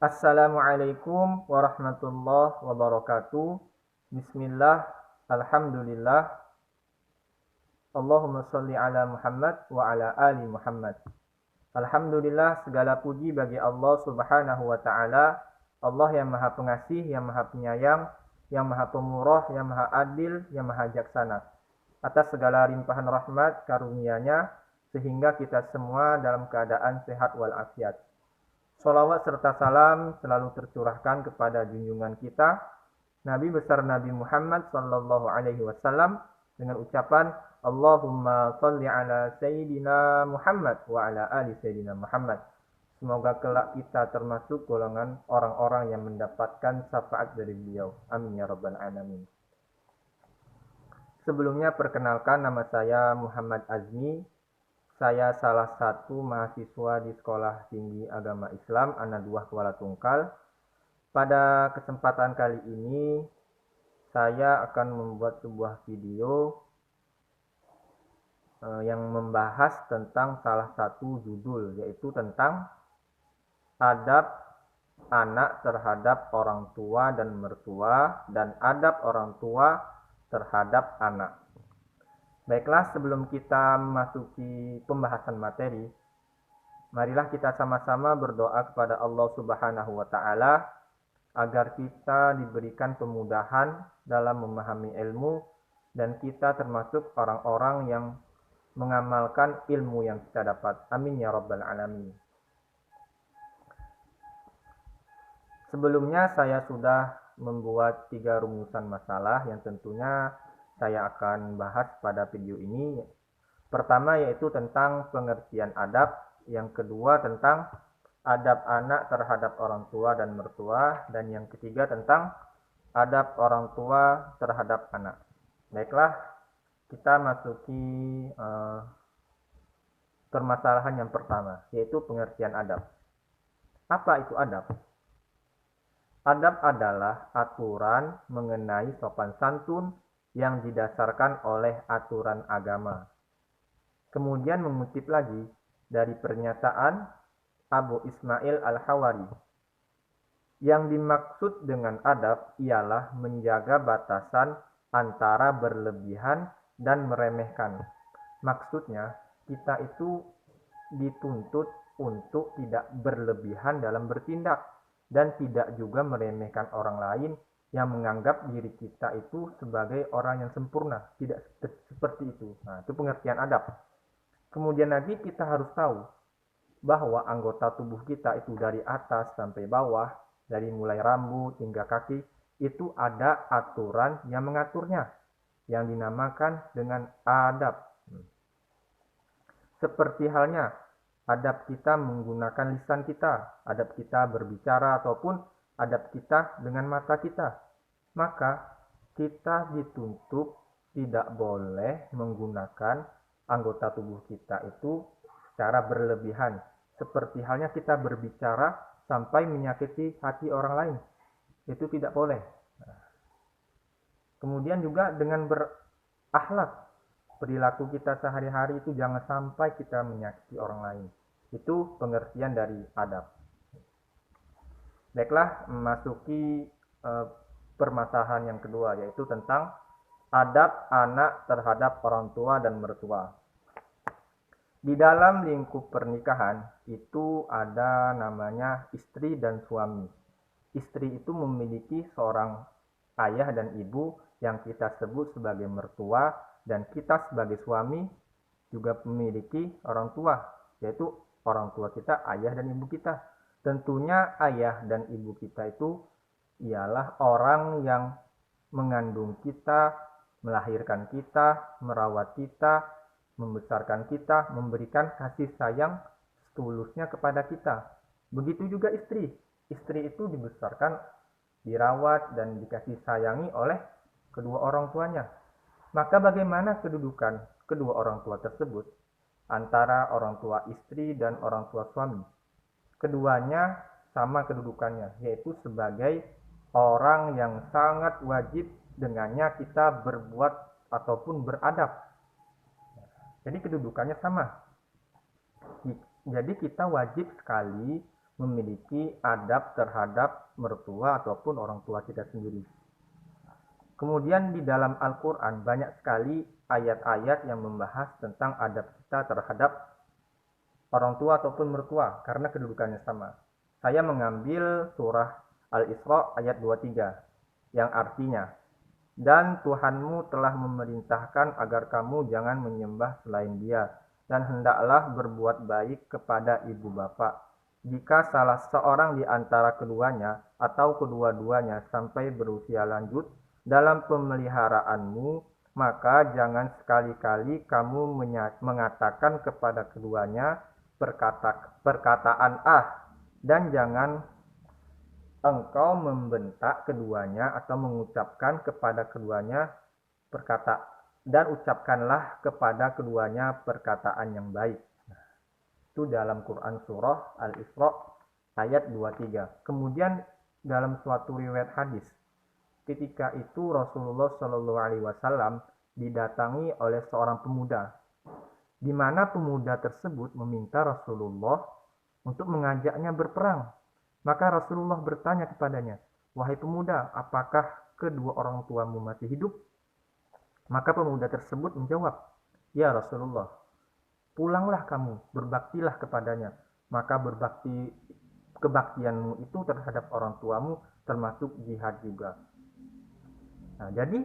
Assalamualaikum warahmatullahi wabarakatuh. Bismillah, alhamdulillah, Allahumma sholli ala Muhammad wa ala ali Muhammad. Alhamdulillah, segala puji bagi Allah subhanahu wa ta'ala. Allah yang maha pengasih, yang maha penyayang, yang maha pemurah, yang maha adil, yang maha jaksana. Atas segala limpahan rahmat karunia-Nya, sehingga kita semua dalam keadaan sehat walafiat. Sholawat serta salam selalu tercurahkan kepada junjungan kita, Nabi besar Nabi Muhammad sallallahu alaihi wasallam, dengan ucapan Allahumma sholli ala Sayyidina Muhammad wa ala ali Sayyidina Muhammad. Semoga kelak kita termasuk golongan orang-orang yang mendapatkan syafaat dari beliau. Amin ya rabbal alamin. Sebelumnya perkenalkan, nama saya Muhammad Azmi. Saya salah satu mahasiswa di Sekolah Tinggi Agama Islam An-Nadwah Kuala Tungkal. Pada kesempatan kali ini, saya akan membuat sebuah video yang membahas tentang salah satu judul, yaitu tentang adab anak terhadap orang tua dan mertua, dan adab orang tua terhadap anak. Baiklah, sebelum kita memasuki pembahasan materi, marilah kita sama-sama berdoa kepada Allah Subhanahu wa Ta'ala agar kita diberikan kemudahan dalam memahami ilmu dan kita termasuk orang-orang yang mengamalkan ilmu yang kita dapat. Amin ya rabbal alamin. Sebelumnya saya sudah membuat 3 rumusan masalah yang tentunya saya akan bahas pada video ini. Pertama yaitu tentang pengertian adab, yang kedua tentang adab anak terhadap orang tua dan mertua, dan yang ketiga tentang adab orang tua terhadap anak. Baiklah, kita masuki permasalahan yang pertama, yaitu pengertian adab. Apa itu adab? Adab adalah aturan mengenai sopan santun yang didasarkan oleh aturan agama. Kemudian mengutip lagi dari pernyataan Abu Ismail Al-Hawari. Yang dimaksud dengan adab ialah menjaga batasan antara berlebihan dan meremehkan. Maksudnya, kita itu dituntut untuk tidak berlebihan dalam bertindak dan tidak juga meremehkan orang lain yang menganggap diri kita itu sebagai orang yang sempurna. Tidak seperti itu. Nah, itu pengertian adab. Kemudian lagi kita harus tahu bahwa anggota tubuh kita itu dari atas sampai bawah, dari mulai rambut hingga kaki, itu ada aturan yang mengaturnya, yang dinamakan dengan adab. Seperti halnya adab kita menggunakan lisan kita, adab kita berbicara, ataupun adab kita dengan mata kita. Maka kita dituntut tidak boleh menggunakan anggota tubuh kita itu secara berlebihan. Seperti halnya kita berbicara sampai menyakiti hati orang lain. Itu tidak boleh. Kemudian juga dengan berakhlak. Perilaku kita sehari-hari itu jangan sampai kita menyakiti orang lain. Itu pengertian dari adab. Baiklah, memasuki permasalahan yang kedua, yaitu tentang adab anak terhadap orang tua dan mertua. Di dalam lingkup pernikahan itu ada namanya istri dan suami. Istri itu memiliki seorang ayah dan ibu yang kita sebut sebagai mertua, dan kita sebagai suami juga memiliki orang tua, yaitu orang tua kita, ayah dan ibu kita. Tentunya ayah dan ibu kita itu ialah orang yang mengandung kita, melahirkan kita, merawat kita, membesarkan kita, memberikan kasih sayang setulusnya kepada kita. Begitu juga istri. Istri itu dibesarkan, dirawat, dan dikasih sayangi oleh kedua orang tuanya. Maka bagaimana kedudukan kedua orang tua tersebut antara orang tua istri dan orang tua suami? Keduanya sama kedudukannya, yaitu sebagai orang yang sangat wajib dengannya kita berbuat ataupun beradab. Jadi kedudukannya sama. Jadi kita wajib sekali memiliki adab terhadap mertua ataupun orang tua kita sendiri. Kemudian di dalam Al-Quran banyak sekali ayat-ayat yang membahas tentang adab kita terhadap orang tua ataupun mertua karena kedudukannya sama. Saya mengambil surah Al-Isra ayat 23 yang artinya, dan Tuhanmu telah memerintahkan agar kamu jangan menyembah selain Dia, dan hendaklah berbuat baik kepada ibu bapak. Jika salah seorang di antara keduanya atau kedua-duanya sampai berusia lanjut dalam pemeliharaanmu, maka jangan sekali-kali kamu mengatakan kepada keduanya perkataan dan jangan engkau membentak keduanya atau mengucapkan kepada keduanya dan ucapkanlah kepada keduanya perkataan yang baik. Itu dalam Quran surah Al-Isra ayat 23. Kemudian dalam suatu riwayat hadis, ketika itu Rasulullah Shallallahu Alaihi Wasallam didatangi oleh seorang pemuda, di mana pemuda tersebut meminta Rasulullah untuk mengajaknya berperang. Maka Rasulullah bertanya kepadanya, "Wahai pemuda, apakah kedua orang tuamu masih hidup?" Maka pemuda tersebut menjawab, "Ya Rasulullah, pulanglah kamu, berbaktilah kepadanya. Maka kebaktianmu itu terhadap orang tuamu termasuk jihad juga." Nah, jadi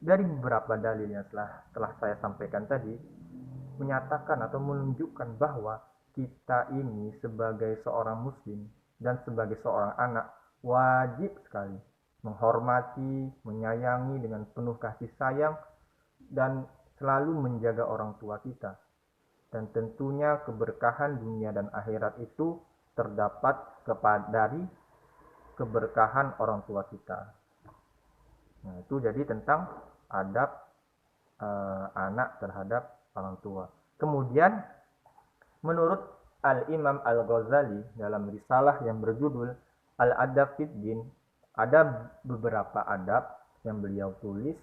dari beberapa dalil yang telah saya sampaikan tadi, menyatakan atau menunjukkan bahwa kita ini sebagai seorang muslim dan sebagai seorang anak wajib sekali menghormati, menyayangi dengan penuh kasih sayang dan selalu menjaga orang tua kita. Dan tentunya keberkahan dunia dan akhirat itu terdapat dari keberkahan orang tua kita. Nah, itu jadi tentang adab anak terhadap orang tua. Kemudian menurut Al-Imam Al-Ghazali dalam risalah yang berjudul Al-Adab fid Din, ada beberapa adab yang beliau tulis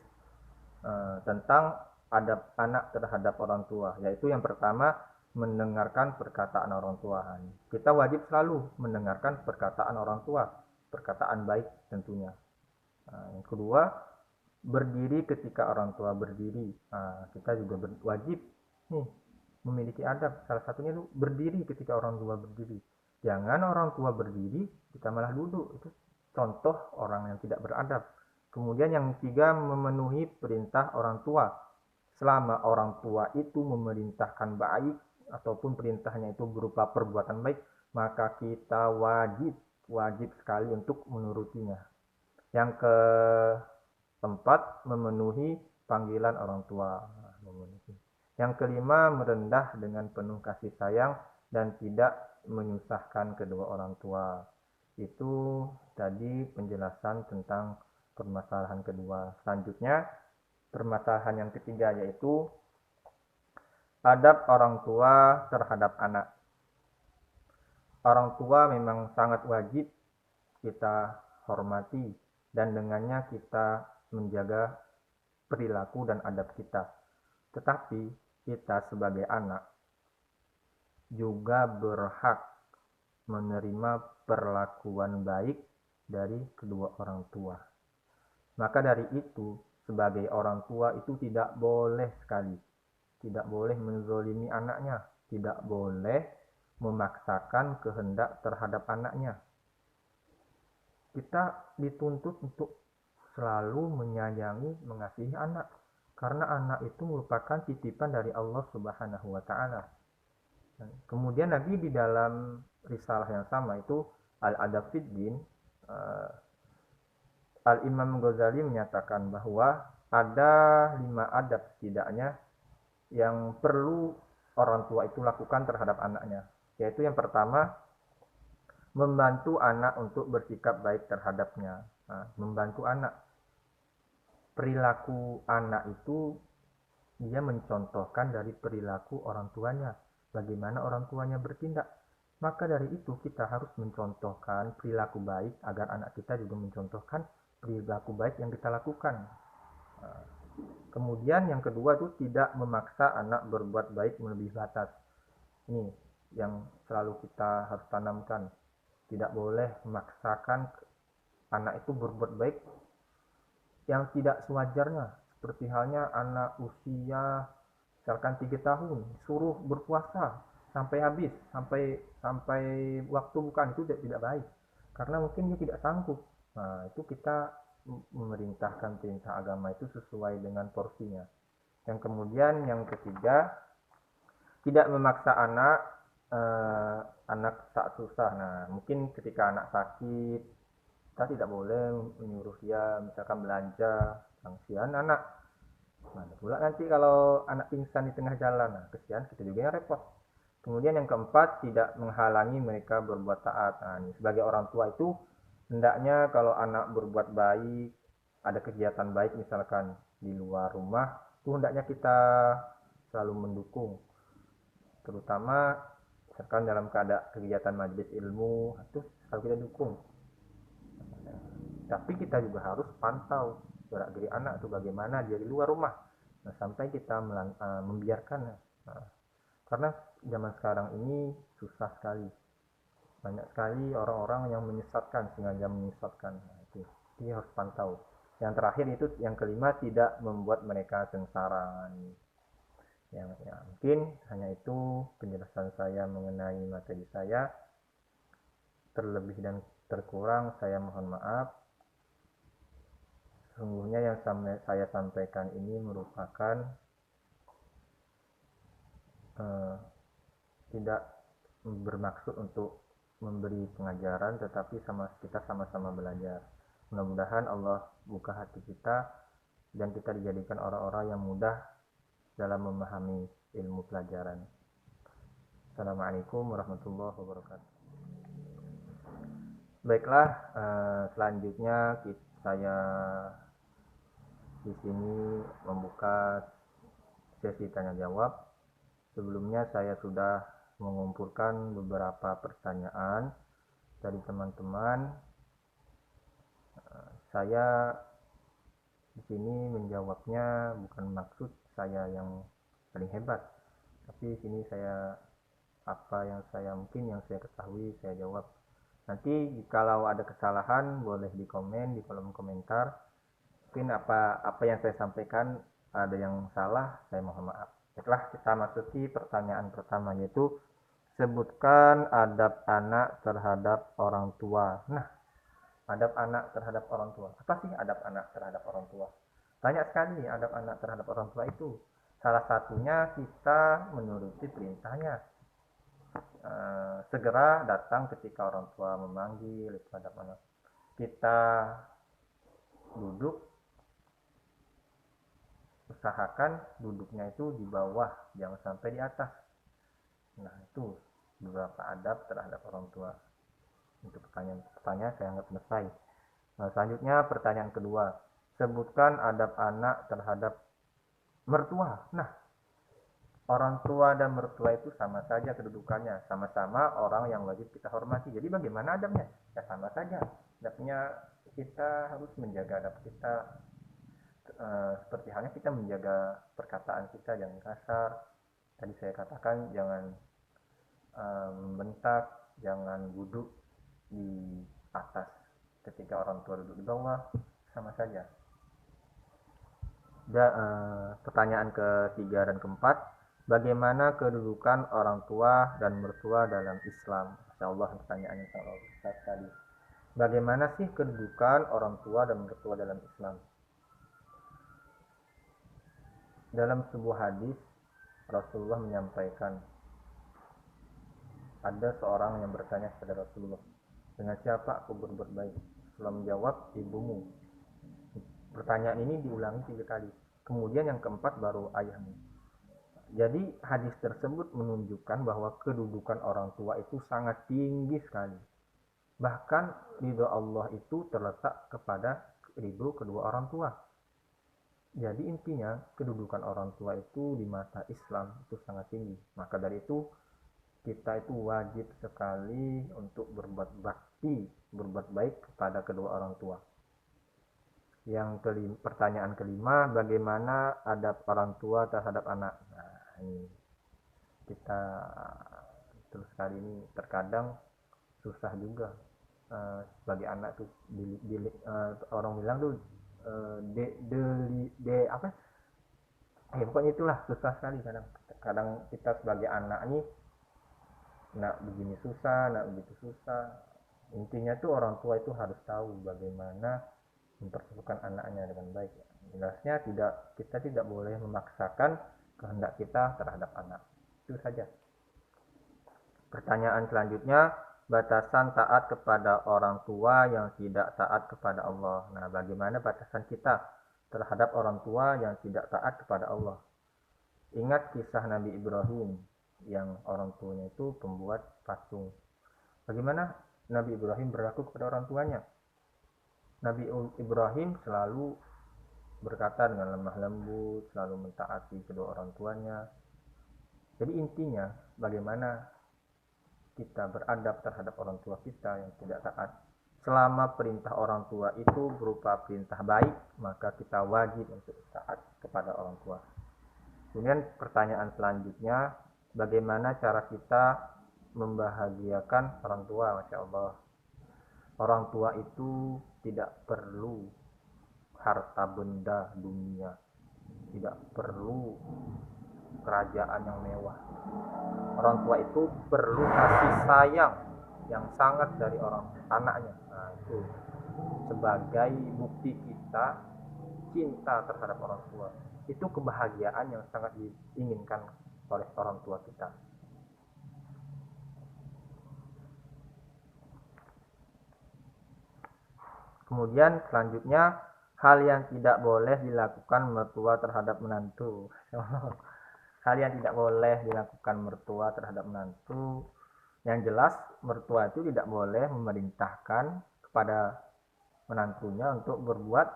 tentang adab anak terhadap orang tua, yaitu yang pertama, mendengarkan perkataan orang tua. Kita wajib selalu mendengarkan perkataan orang tua, perkataan baik tentunya. Yang kedua, berdiri ketika orang tua berdiri. Kita juga wajib nih memiliki adab. Salah satunya itu berdiri ketika orang tua berdiri. Jangan orang tua berdiri kita malah duduk, itu contoh orang yang tidak beradab. Kemudian yang ketiga, memenuhi perintah orang tua. Selama orang tua itu memerintahkan baik ataupun perintahnya itu berupa perbuatan baik, maka kita wajib sekali untuk menurutinya. Yang keempat, memenuhi panggilan orang tua. Yang kelima, merendah dengan penuh kasih sayang dan tidak menyusahkan kedua orang tua. Itu tadi penjelasan tentang permasalahan kedua. Selanjutnya, permasalahan yang ketiga yaitu adab orang tua terhadap anak. Orang tua memang sangat wajib kita hormati dan dengannya kita menjaga perilaku dan adab kita. Tetapi kita sebagai anak juga berhak menerima perlakuan baik dari kedua orang tua. Maka dari itu, sebagai orang tua itu tidak boleh menzolimi anaknya, tidak boleh memaksakan kehendak terhadap anaknya. Kita dituntut untuk selalu menyayangi, mengasihi anak. Karena anak itu merupakan titipan dari Allah Subhanahu wa Ta'ala. Kemudian Nabi di dalam risalah yang sama itu Al-Adab fid Din, Al-Imam Ghazali menyatakan bahwa ada 5 adab setidaknya yang perlu orang tua itu lakukan terhadap anaknya. Yaitu yang pertama, membantu anak untuk bersikap baik terhadapnya. Membantu anak. Perilaku anak itu dia mencontohkan dari perilaku orang tuanya, bagaimana orang tuanya bertindak. Maka dari itu kita harus mencontohkan perilaku baik agar anak kita juga mencontohkan perilaku baik yang kita lakukan. Kemudian yang kedua itu tidak memaksa anak berbuat baik melebihi batas. Ini yang selalu kita harus tanamkan. Tidak boleh memaksakan anak itu berbuat baik yang tidak sewajarnya. Seperti halnya anak usia misalkan 3 tahun suruh berpuasa sampai habis, sampai sampai waktu bukan, itu tidak baik. Karena mungkin dia tidak sanggup. Nah, itu kita memerintahkan perintah agama itu sesuai dengan porsinya. Yang kemudian yang ketiga, tidak memaksa anak eh, anak tak susah. Nah, mungkin ketika anak sakit, kita tidak boleh menyuruh dia misalkan belanja, kasihan anak. Mana pula nanti kalau anak pingsan di tengah jalan, nah kesian kita juga yang repot. Kemudian yang keempat, tidak menghalangi mereka berbuat taat. Nah, ini sebagai orang tua itu hendaknya kalau anak berbuat baik, ada kegiatan baik misalkan di luar rumah, itu hendaknya kita selalu mendukung. Terutama misalkan dalam keadaan kegiatan majelis ilmu, itu selalu kita dukung. Tapi kita juga harus pantau gerak gerik anak itu bagaimana dia di luar rumah. Nah, sampai kita membiarkan. Nah, karena zaman sekarang ini susah sekali, banyak sekali orang-orang yang menyesatkan, sengaja menyesatkan. Nah, itu dia harus pantau. Yang terakhir itu yang kelima, tidak membuat mereka sengsara. Yang ya, mungkin hanya itu penjelasan saya mengenai materi saya. Terlebih dan terkurang saya mohon maaf. Sesungguhnya yang saya sampaikan ini merupakan tidak bermaksud untuk memberi pengajaran, tetapi kita sama-sama belajar. Mudah-mudahan Allah buka hati kita dan kita dijadikan orang-orang yang mudah dalam memahami ilmu pelajaran. Assalamualaikum warahmatullahi wabarakatuh. Baiklah, selanjutnya saya di sini membuka sesi tanya jawab. Sebelumnya saya sudah mengumpulkan beberapa pertanyaan dari teman-teman. Saya di sini menjawabnya bukan maksud saya yang paling hebat, tapi di sini saya apa yang saya ketahui saya jawab. Nanti kalau ada kesalahan boleh di komen di kolom komentar. Mungkin apa yang saya sampaikan ada yang salah, saya mohon maaf. Baiklah, kita masuki pertanyaan pertama, yaitu sebutkan adab anak terhadap orang tua. Nah, adab anak terhadap orang tua. Apa sih adab anak terhadap orang tua? Banyak sekali adab anak terhadap orang tua itu. Salah satunya kita menuruti perintahnya. Segera datang ketika orang tua memanggil, itu adab anak. Kita duduk, usahakan duduknya itu di bawah, jangan sampai di atas. Nah, itu beberapa adab terhadap orang tua. Untuk pertanyaan saya anggap selesai. Nah, selanjutnya pertanyaan kedua, sebutkan adab anak terhadap mertua. Nah, orang tua dan mertua itu sama saja kedudukannya, sama-sama orang yang wajib kita hormati. Jadi bagaimana adabnya? Ya sama saja. Adabnya kita harus menjaga adab kita, seperti halnya kita menjaga perkataan kita, jangan kasar. Tadi saya katakan jangan membentak, jangan duduk di atas ketika orang tua duduk di bawah, sama saja. Pertanyaan ketiga dan keempat, bagaimana kedudukan orang tua dan mertua dalam Islam? Insya Allah pertanyaannya sangat besar sekali. Bagaimana sih kedudukan orang tua dan mertua dalam Islam? Dalam sebuah hadis Rasulullah menyampaikan, ada seorang yang bertanya kepada Rasulullah, dengan siapa aku berbuat baik? Rasulullah menjawab, ibumu. Pertanyaan ini diulangi 3 kali. Kemudian yang keempat baru ayahmu. Jadi hadis tersebut menunjukkan bahwa kedudukan orang tua itu sangat tinggi sekali. Bahkan ridho Allah itu terletak kepada ridho kedua orang tua. Jadi intinya kedudukan orang tua itu di mata Islam itu sangat tinggi. Maka dari itu kita itu wajib sekali untuk berbuat bakti, berbuat baik kepada kedua orang tua. Pertanyaan kelima, bagaimana adab orang tua terhadap anak? Nah, ini kita terus kali ini terkadang susah juga. Sebagai anak tuh orang bilang tuh apa, pokoknya itulah susah sekali. Kadang kadang kita sebagai anak nih nak begini susah, nak begitu susah. Intinya tuh orang tua itu harus tahu bagaimana memperlakukan anaknya dengan baik. Jelasnya kita tidak boleh memaksakan kehendak kita terhadap anak. Itu saja. Pertanyaan selanjutnya, batasan taat kepada orang tua yang tidak taat kepada Allah. Nah, bagaimana batasan kita terhadap orang tua yang tidak taat kepada Allah? Ingat kisah Nabi Ibrahim yang orang tuanya itu pembuat patung. Bagaimana Nabi Ibrahim berlaku kepada orang tuanya? Nabi Ibrahim selalu berkata dengan lemah lembut, selalu mentaati kedua orang tuanya. Jadi intinya bagaimana kita beradab terhadap orang tua kita yang tidak taat. Selama perintah orang tua itu berupa perintah baik, maka kita wajib untuk taat kepada orang tua. Kemudian pertanyaan selanjutnya, bagaimana cara kita membahagiakan orang tua? Masya Allah. Orang tua itu tidak perlu harta benda dunia, tidak perlu kerajaan yang mewah. Orang tua itu perlu kasih sayang yang sangat dari orang anaknya. Nah, itu sebagai bukti kita cinta terhadap orang tua. Itu kebahagiaan yang sangat diinginkan oleh orang tua kita. Kemudian selanjutnya, hal yang tidak boleh dilakukan mertua terhadap menantu. Hal yang tidak boleh dilakukan mertua terhadap menantu. Yang jelas, mertua itu tidak boleh memerintahkan kepada menantunya untuk berbuat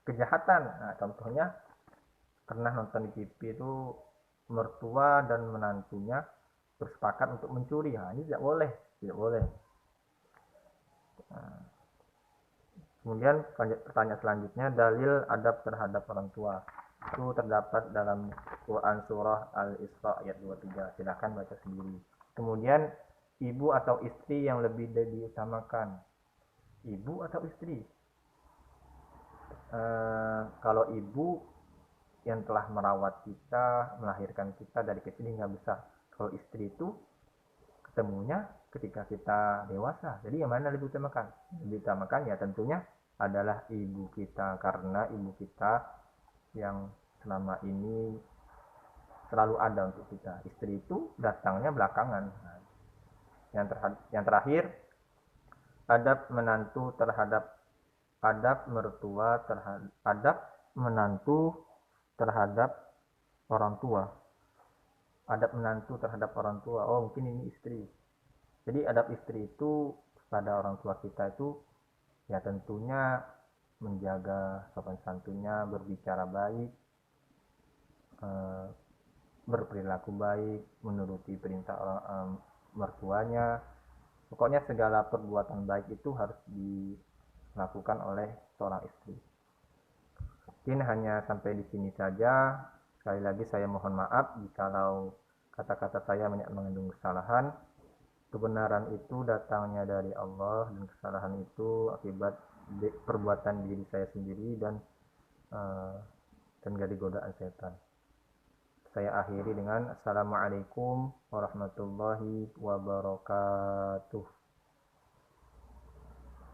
kejahatan. Nah, contohnya pernah nonton di TV itu mertua dan menantunya bersepakat untuk mencuri. Nah, ini tidak boleh, tidak boleh. Nah, kemudian pertanyaan selanjutnya, dalil adab terhadap orang tua. Itu terdapat dalam Quran surah Al-Isra ayat 23. Silakan baca sendiri. Kemudian ibu atau istri yang lebih diutamakan. Ibu atau istri? Kalau ibu yang telah merawat kita, melahirkan kita dari kecil hingga besar. Kalau istri itu ketemunya ketika kita dewasa. Jadi yang mana lebih utamakan? Lebih utamakan ya tentunya adalah ibu kita, karena ibu kita yang selama ini selalu ada untuk kita. Istri itu datangnya belakangan. Yang terakhir, adab menantu terhadap orang tua. Adab menantu terhadap orang tua. Oh, mungkin ini istri. Jadi adab istri itu pada orang tua kita itu ya tentunya menjaga sopan santunnya, berbicara baik, berperilaku baik, menuruti perintah mertuanya. Pokoknya segala perbuatan baik itu harus dilakukan oleh seorang istri. Mungkin hanya sampai di sini saja. Sekali lagi saya mohon maaf jikalau kata-kata saya mengandung kesalahan. Kebenaran itu datangnya dari Allah dan kesalahan itu akibat perbuatan diri saya sendiri dan dari godaan setan. Saya akhiri dengan Assalamualaikum warahmatullahi wabarakatuh.